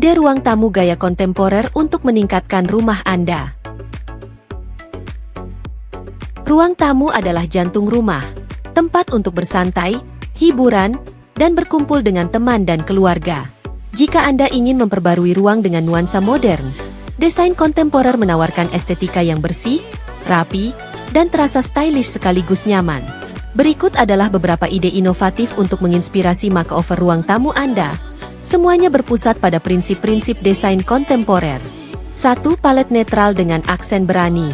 Ide ruang tamu gaya kontemporer untuk meningkatkan rumah Anda. Ruang tamu adalah jantung rumah, tempat untuk bersantai, hiburan, dan berkumpul dengan teman dan keluarga. Jika Anda ingin memperbarui ruang dengan nuansa modern, desain kontemporer menawarkan estetika yang bersih, rapi, dan terasa stylish sekaligus nyaman. Berikut adalah beberapa ide inovatif untuk menginspirasi makeover ruang tamu Anda. Semuanya berpusat pada prinsip-prinsip desain kontemporer. 1. Palet netral dengan aksen berani.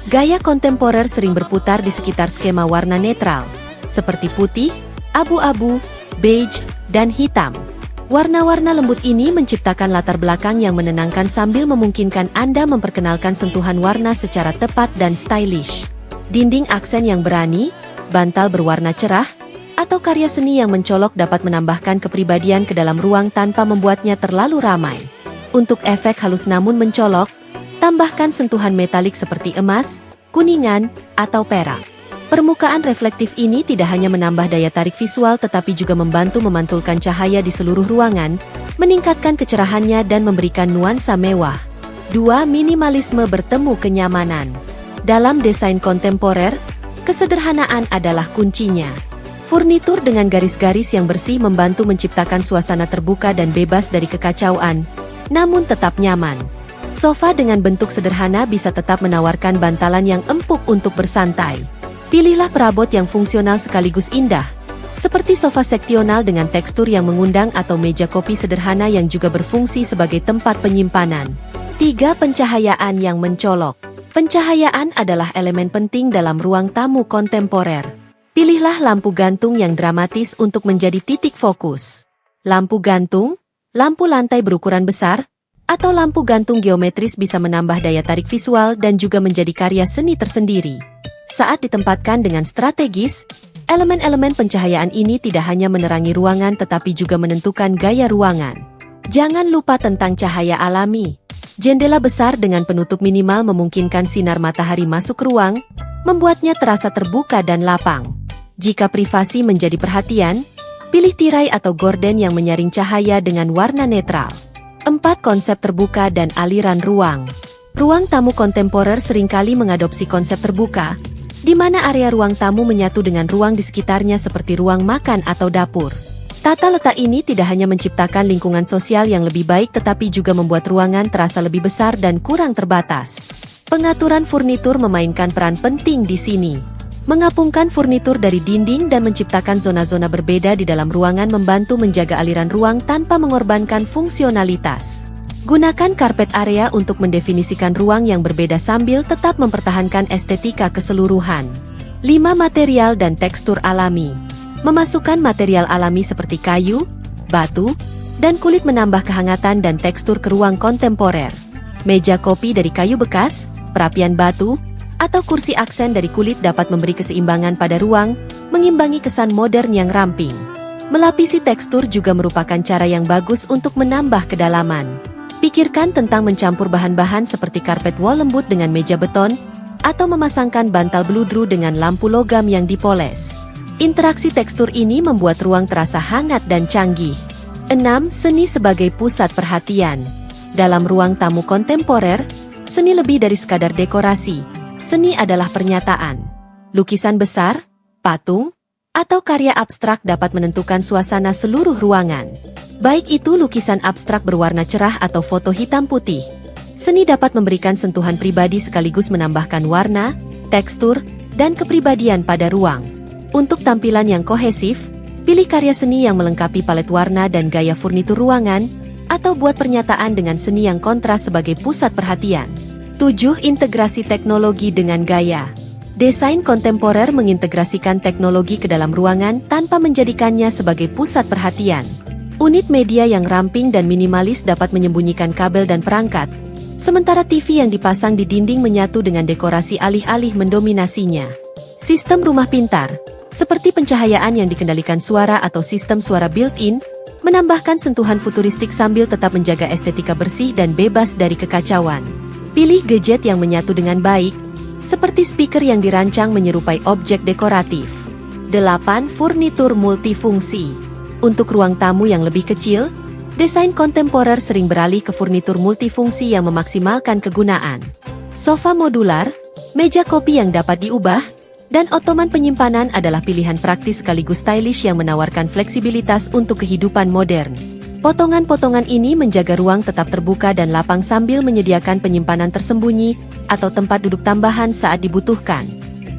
Gaya kontemporer sering berputar di sekitar skema warna netral, seperti putih, abu-abu, beige, dan hitam. Warna-warna lembut ini menciptakan latar belakang yang menenangkan sambil memungkinkan Anda memperkenalkan sentuhan warna secara tepat dan stylish. Dinding aksen yang berani, bantal berwarna cerah, atau karya seni yang mencolok dapat menambahkan kepribadian ke dalam ruang tanpa membuatnya terlalu ramai. Untuk efek halus namun mencolok, tambahkan sentuhan metalik seperti emas, kuningan, atau perak. Permukaan reflektif ini tidak hanya menambah daya tarik visual tetapi juga membantu memantulkan cahaya di seluruh ruangan, meningkatkan kecerahannya dan memberikan nuansa mewah. 2. Minimalisme bertemu kenyamanan. Dalam desain kontemporer, kesederhanaan adalah kuncinya. Furnitur dengan garis-garis yang bersih membantu menciptakan suasana terbuka dan bebas dari kekacauan, namun tetap nyaman. Sofa dengan bentuk sederhana bisa tetap menawarkan bantalan yang empuk untuk bersantai. Pilihlah perabot yang fungsional sekaligus indah, seperti sofa seksional dengan tekstur yang mengundang atau meja kopi sederhana yang juga berfungsi sebagai tempat penyimpanan. 3. Pencahayaan yang mencolok. Pencahayaan adalah elemen penting dalam ruang tamu kontemporer. Pilihlah lampu gantung yang dramatis untuk menjadi titik fokus. Lampu gantung, lampu lantai berukuran besar, atau lampu gantung geometris bisa menambah daya tarik visual dan juga menjadi karya seni tersendiri. Saat ditempatkan dengan strategis, elemen-elemen pencahayaan ini tidak hanya menerangi ruangan tetapi juga menentukan gaya ruangan. Jangan lupa tentang cahaya alami. Jendela besar dengan penutup minimal memungkinkan sinar matahari masuk ke ruang, membuatnya terasa terbuka dan lapang. Jika privasi menjadi perhatian, pilih tirai atau gorden yang menyaring cahaya dengan warna netral. 4. Konsep terbuka dan aliran ruang. Ruang tamu kontemporer seringkali mengadopsi konsep terbuka, di mana area ruang tamu menyatu dengan ruang di sekitarnya seperti ruang makan atau dapur. Tata letak ini tidak hanya menciptakan lingkungan sosial yang lebih baik tetapi juga membuat ruangan terasa lebih besar dan kurang terbatas. Pengaturan furnitur memainkan peran penting di sini. Mengapungkan furnitur dari dinding dan menciptakan zona-zona berbeda di dalam ruangan membantu menjaga aliran ruang tanpa mengorbankan fungsionalitas. Gunakan karpet area untuk mendefinisikan ruang yang berbeda sambil tetap mempertahankan estetika keseluruhan. 5. Material dan tekstur alami. Memasukkan material alami seperti kayu, batu, dan kulit menambah kehangatan dan tekstur ke ruang kontemporer. Meja kopi dari kayu bekas, perapian batu, atau kursi aksen dari kulit dapat memberi keseimbangan pada ruang, mengimbangi kesan modern yang ramping. Melapisi tekstur juga merupakan cara yang bagus untuk menambah kedalaman. Pikirkan tentang mencampur bahan-bahan seperti karpet wol lembut dengan meja beton, atau memasangkan bantal bludru dengan lampu logam yang dipoles. Interaksi tekstur ini membuat ruang terasa hangat dan canggih. 6. Seni sebagai pusat perhatian. Dalam ruang tamu kontemporer, seni lebih dari sekadar dekorasi. Seni adalah pernyataan. Lukisan besar, patung, atau karya abstrak dapat menentukan suasana seluruh ruangan. Baik itu lukisan abstrak berwarna cerah atau foto hitam putih. Seni dapat memberikan sentuhan pribadi sekaligus menambahkan warna, tekstur, dan kepribadian pada ruang. Untuk tampilan yang kohesif, pilih karya seni yang melengkapi palet warna dan gaya furnitur ruangan, atau buat pernyataan dengan seni yang kontras sebagai pusat perhatian. 7. Integrasi teknologi dengan gaya. Desain kontemporer mengintegrasikan teknologi ke dalam ruangan tanpa menjadikannya sebagai pusat perhatian. Unit media yang ramping dan minimalis dapat menyembunyikan kabel dan perangkat, sementara TV yang dipasang di dinding menyatu dengan dekorasi alih-alih mendominasinya. Sistem rumah pintar, seperti pencahayaan yang dikendalikan suara atau sistem suara built-in, menambahkan sentuhan futuristik sambil tetap menjaga estetika bersih dan bebas dari kekacauan. Pilih gadget yang menyatu dengan baik, seperti speaker yang dirancang menyerupai objek dekoratif. 8. Furnitur multifungsi. Untuk ruang tamu yang lebih kecil, Desain kontemporer sering beralih ke furnitur multifungsi yang memaksimalkan kegunaan. Sofa modular, meja kopi yang dapat diubah, dan ottoman penyimpanan adalah pilihan praktis sekaligus stylish yang menawarkan fleksibilitas untuk kehidupan modern. Potongan-potongan ini menjaga ruang tetap terbuka dan lapang sambil menyediakan penyimpanan tersembunyi atau tempat duduk tambahan saat dibutuhkan.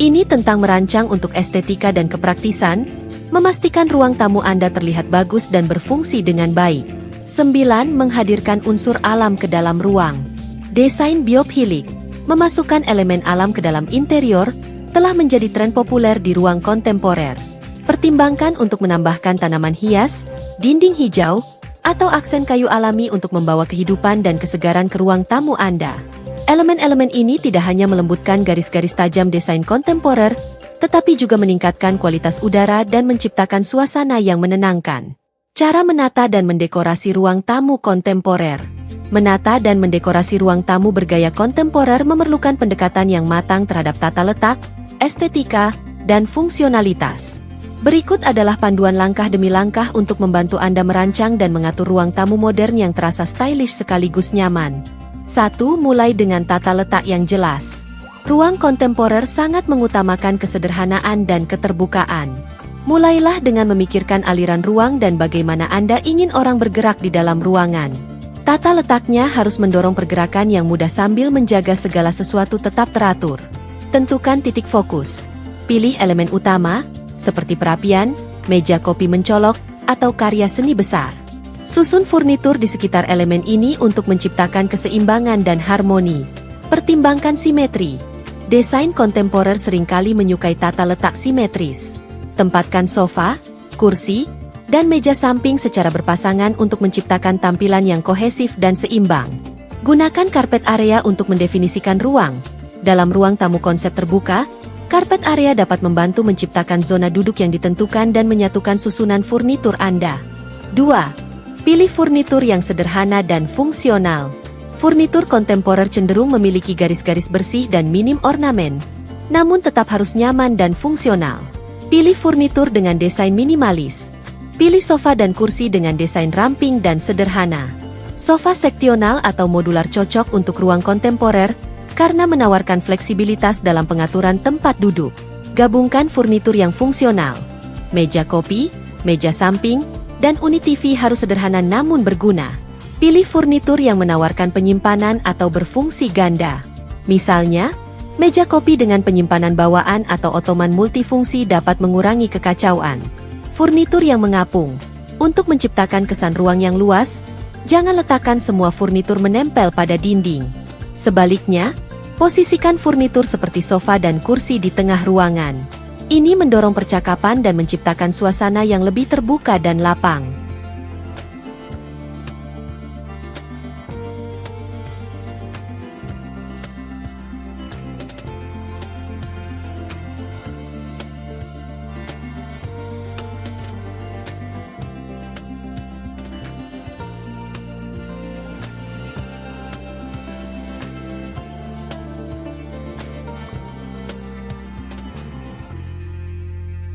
Ini tentang merancang untuk estetika dan kepraktisan, memastikan ruang tamu Anda terlihat bagus dan berfungsi dengan baik. 9. Menghadirkan unsur alam ke dalam ruang. Desain biophilik, memasukkan elemen alam ke dalam interior, telah menjadi tren populer di ruang kontemporer. Pertimbangkan untuk menambahkan tanaman hias, dinding hijau, atau aksen kayu alami untuk membawa kehidupan dan kesegaran ke ruang tamu Anda. Elemen-elemen ini tidak hanya melembutkan garis-garis tajam desain kontemporer, tetapi juga meningkatkan kualitas udara dan menciptakan suasana yang menenangkan. Cara menata dan mendekorasi ruang tamu kontemporer. Menata dan mendekorasi ruang tamu bergaya kontemporer memerlukan pendekatan yang matang terhadap tata letak, estetika, dan fungsionalitas. Berikut adalah panduan langkah demi langkah untuk membantu Anda merancang dan mengatur ruang tamu modern yang terasa stylish sekaligus nyaman. 1. Mulai dengan tata letak yang jelas. Ruang kontemporer sangat mengutamakan kesederhanaan dan keterbukaan. Mulailah dengan memikirkan aliran ruang dan bagaimana Anda ingin orang bergerak di dalam ruangan. Tata letaknya harus mendorong pergerakan yang mudah sambil menjaga segala sesuatu tetap teratur. Tentukan titik fokus. Pilih elemen utama, seperti perapian, meja kopi mencolok, atau karya seni besar. Susun furnitur di sekitar elemen ini untuk menciptakan keseimbangan dan harmoni. Pertimbangkan simetri. Desain kontemporer seringkali menyukai tata letak simetris. Tempatkan sofa, kursi, dan meja samping secara berpasangan untuk menciptakan tampilan yang kohesif dan seimbang. Gunakan karpet area untuk mendefinisikan ruang. Dalam ruang tamu konsep terbuka, karpet area dapat membantu menciptakan zona duduk yang ditentukan dan menyatukan susunan furnitur Anda. 2. Pilih furnitur yang sederhana dan fungsional. Furnitur kontemporer cenderung memiliki garis-garis bersih dan minim ornamen, namun tetap harus nyaman dan fungsional. Pilih furnitur dengan desain minimalis. Pilih sofa dan kursi dengan desain ramping dan sederhana. Sofa seksional atau modular cocok untuk ruang kontemporer karena menawarkan fleksibilitas dalam pengaturan tempat duduk. Gabungkan furnitur yang fungsional. Meja kopi, meja samping, dan unit TV harus sederhana namun berguna. Pilih furnitur yang menawarkan penyimpanan atau berfungsi ganda. Misalnya, meja kopi dengan penyimpanan bawaan atau ottoman multifungsi dapat mengurangi kekacauan. Furnitur yang mengapung. Untuk menciptakan kesan ruang yang luas, jangan letakkan semua furnitur menempel pada dinding. Sebaliknya, posisikan furnitur seperti sofa dan kursi di tengah ruangan. Ini mendorong percakapan dan menciptakan suasana yang lebih terbuka dan lapang.